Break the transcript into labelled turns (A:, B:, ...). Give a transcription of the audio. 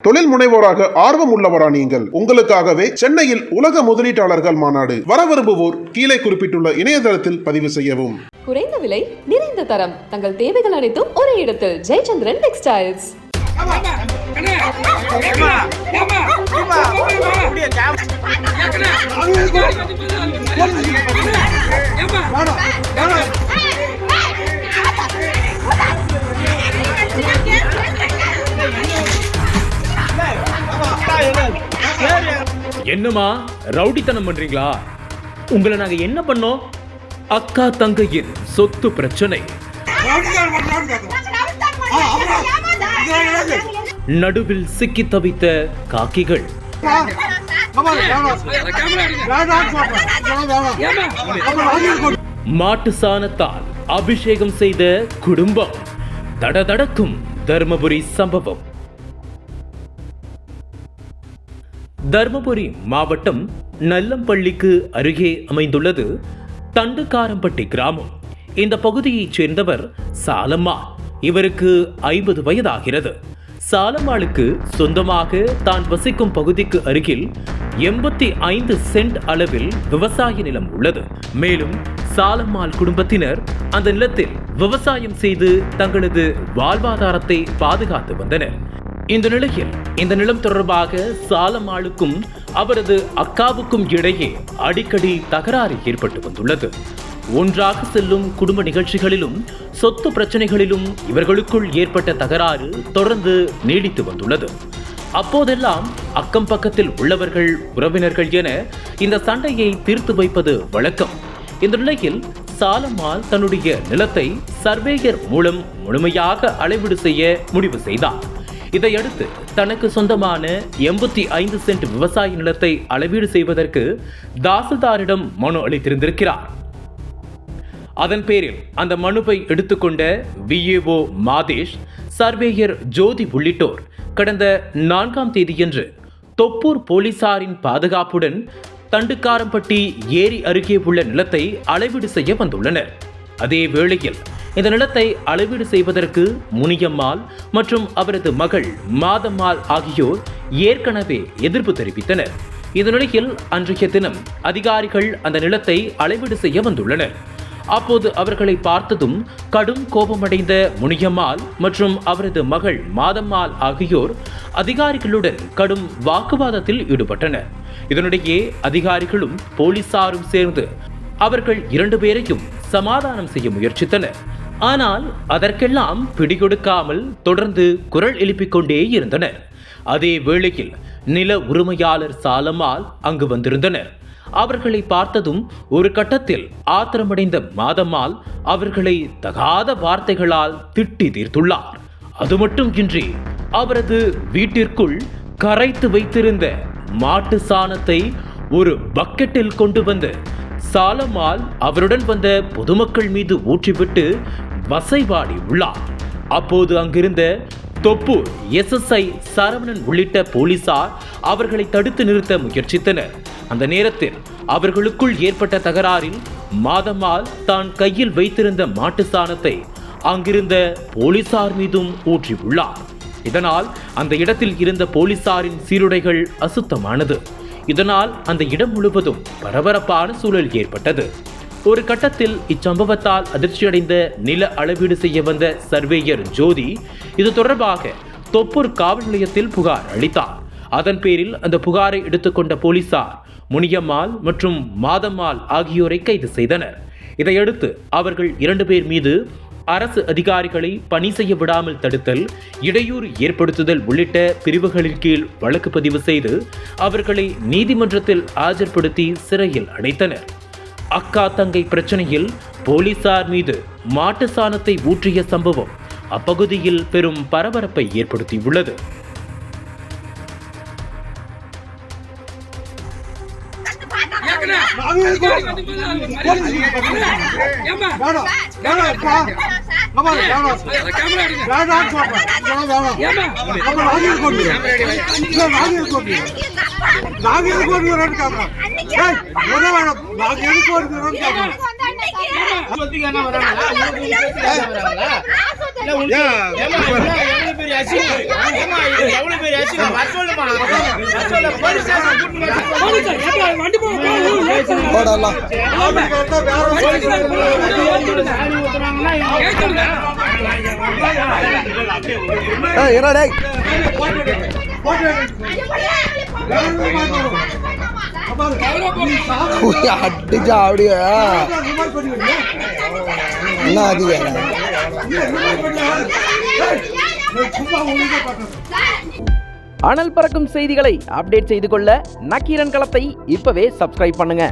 A: தொழில் முனைவோராக ஆர்வம் உள்ளவரா நீங்கள்? உங்களுக்காகவே சென்னையில் உலக முதலீட்டாளர்கள் மாநாடு. வர விரும்புவோர் கீழே குறிப்பிட்டுள்ள இணையதளத்தில் பதிவு செய்யவும்.
B: குறைந்த விலை, நிறைந்த தரம், தங்கள் தேவைகள் அனைத்தும் ஒரே இடத்தில். ஜெயச்சந்திரன் டெக்ஸ்டைல்ஸ்.
C: என்னமா ரவுடித்தனம் பண்றீங்களா? உங்களை நாங்க என்ன பண்ணோம்? அக்கா தங்கையின் சொத்து பிரச்சனை. நடுவில் சிக்கி தவித்த காக்கிகள். மாட்டு சாணத்தால் அபிஷேகம் செய்த குடும்பம். தடதடக்கும் தர்மபுரி சம்பவம். தர்மபுரி மாவட்டம் நல்லம்பள்ளிக்கு அருகே அமைந்துள்ளது தண்டுக்காரம்பட்டி கிராமம். இந்த பகுதியைச் சேர்ந்தவர் சாலம்மாள். இவருக்கு 50 வயதாகிறது. சாலம்மாளுக்கு சொந்தமாக தான் வசிக்கும் பகுதிக்கு அருகில் 85 சென்ட் அளவில் விவசாய நிலம் உள்ளது. மேலும் சாலம்மாள் குடும்பத்தினர் அந்த நிலத்தில் விவசாயம் செய்து தங்களது வாழ்வாதாரத்தை பாதுகாத்து வந்தனர். இந்த நிலையில் இந்த நிலம் தொடர்பாக சாலம்மாளுக்கும் அவரது அக்காவுக்கும் இடையே அடிக்கடி தகராறு ஏற்பட்டு வந்துள்ளது. ஒன்றாக செல்லும் குடும்ப நிகழ்ச்சிகளிலும் சொத்து பிரச்சனைகளிலும் இவர்களுக்குள் ஏற்பட்ட தகராறு தொடர்ந்து நீடித்து வந்துள்ளது. அப்போதெல்லாம் அக்கம் பக்கத்தில் உள்ளவர்கள், உறவினர்கள் என இந்த சண்டையை தீர்த்து வைப்பது வழக்கம். இந்த நிலையில் சாலம்மாள் தன்னுடைய நிலத்தை சர்வேயர் மூலம் முழுமையாக அளவீடு செய்ய முடிவு செய்தார். இதையடுத்து தனக்கு சொந்தமான 85 சென்ட் விவசாய நிலத்தை அளவீடு செய்வதற்கு தாசில்தாரிடம் மனு அளித்திருந்திருக்கிறார். அதன் பேரில் அந்த மனுவை எடுத்துக்கொண்ட விஏஓ மாதேஷ், சர்வேயர் ஜோதி உள்ளிட்டோர் கடந்த 4ஆம் தேதியன்று தொப்பூர் போலீசாரின் பாதுகாப்புடன் தண்டுக்காரம்பட்டி ஏரி அருகே உள்ள நிலத்தை அளவீடு செய்ய வந்துள்ளனர். அதே வேளையில் இந்த நிலத்தை அளவீடு செய்வதற்கு முனியம்மாள் மற்றும் அவரது மகள் மாதம்மாள் ஆகியோர் ஏற்கனவே எதிர்ப்பு தெரிவித்தனர். இந்த நிலையில் அன்றைய தினம் அதிகாரிகள் அந்த நிலத்தை அளவீடு செய்ய வந்துள்ளனர். அப்போது அவர்களை பார்த்ததும் கடும் கோபமடைந்த முனியம்மாள் மற்றும் அவரது மகள் மாதம்மாள் ஆகியோர் அதிகாரிகளுடன் கடும் வாக்குவாதத்தில் ஈடுபட்டனர். இதனிடையே அதிகாரிகளும் போலீசாரும் சேர்ந்து அவர்கள் 2 பேரையும் சமாதானம் செய்ய முயற்சித்தனர். ஆனால் அதற்கெல்லாம் பிடிகொடுக்காமல் தொடர்ந்து குரல் எழுப்பிக் கொண்டே இருந்தனர். அதே வேளையில் நில உரிமையாளர் சாலம்மாள் அங்கு வந்திருந்தனர். அவர்களை பார்த்ததும் ஒரு கட்டத்தில் ஆத்திரமடைந்த மாதம்மாள் அவர்களை தகாத வார்த்தைகளால் திட்டி தீர்த்துள்ளார். அது மட்டுமின்றி அவரது வீட்டிற்குள் கரைத்து வைத்திருந்த மாட்டு சாணத்தை ஒரு பக்கெட்டில் கொண்டு வந்து சாலம்மாள் அவருடன் வந்த பொதுமக்கள் மீது ஊற்றிவிட்டு வசைபாடி உள்ளார். அப்போது அங்கிருந்த தொப்பூர் SSI சரவணன் உள்ளிட்ட போலீசார் அவர்களை தடுத்து நிறுத்த முயற்சித்தனர். அந்த நேரத்தில் அவர்களுக்குள் ஏற்பட்ட தகராறில் மாதம்மாள் தான் கையில் வைத்திருந்த மாட்டு சாணத்தை அங்கிருந்த போலீசார் மீதும் ஊற்றி உள்ளார். இதனால் அந்த இடத்தில் இருந்த போலீசாரின் சீருடைகள் அசுத்தமானது. இதனால் அந்த இடம் முழுவதும் பரபரப்பான சூழல் ஏற்பட்டது. ஒரு கட்டத்தில் இச்சம்பவத்தால் அதிர்ச்சியடைந்த நில அளவீடு செய்ய வந்த சர்வேயர் ஜோதி இது தொடர்பாக தொப்பூர் காவல் நிலையத்தில் புகார் அளித்தார். அதன் பேரில் அந்த புகாரை எடுத்துக்கொண்ட போலீசார் முனியம்மாள் மற்றும் மாதம்மாள் ஆகியோரை கைது செய்தனர். இதையடுத்து அவர்கள் 2 பேர் மீது அரசு அதிகாரிகளை பணி செய்ய விடாமல் தடுத்தல், இடையூறு ஏற்படுத்துதல் உள்ளிட்ட பிரிவுகளின் கீழ் வழக்கு பதிவு செய்து அவர்களை நீதிமன்றத்தில் ஆஜர்படுத்தி சிறையில் அடைத்தனர். அக்கா தங்கை பிரச்சனையில் போலீசார் மீது மாட்டு சாணத்தை ஊற்றிய சம்பவம் அப்பகுதியில் பெரும் பரபரப்பை ஏற்படுத்தியுள்ளது.
D: நாங்க என்னடா அடிச்சா அப்படியா என்ன அதிகாரம்
E: அனல் பறக்கும் செய்திகளை அப்டேட் செய்து கொள்ள நக்கீரன் களத்தை இப்பவே சப்ஸ்கிரைப் பண்ணுங்க.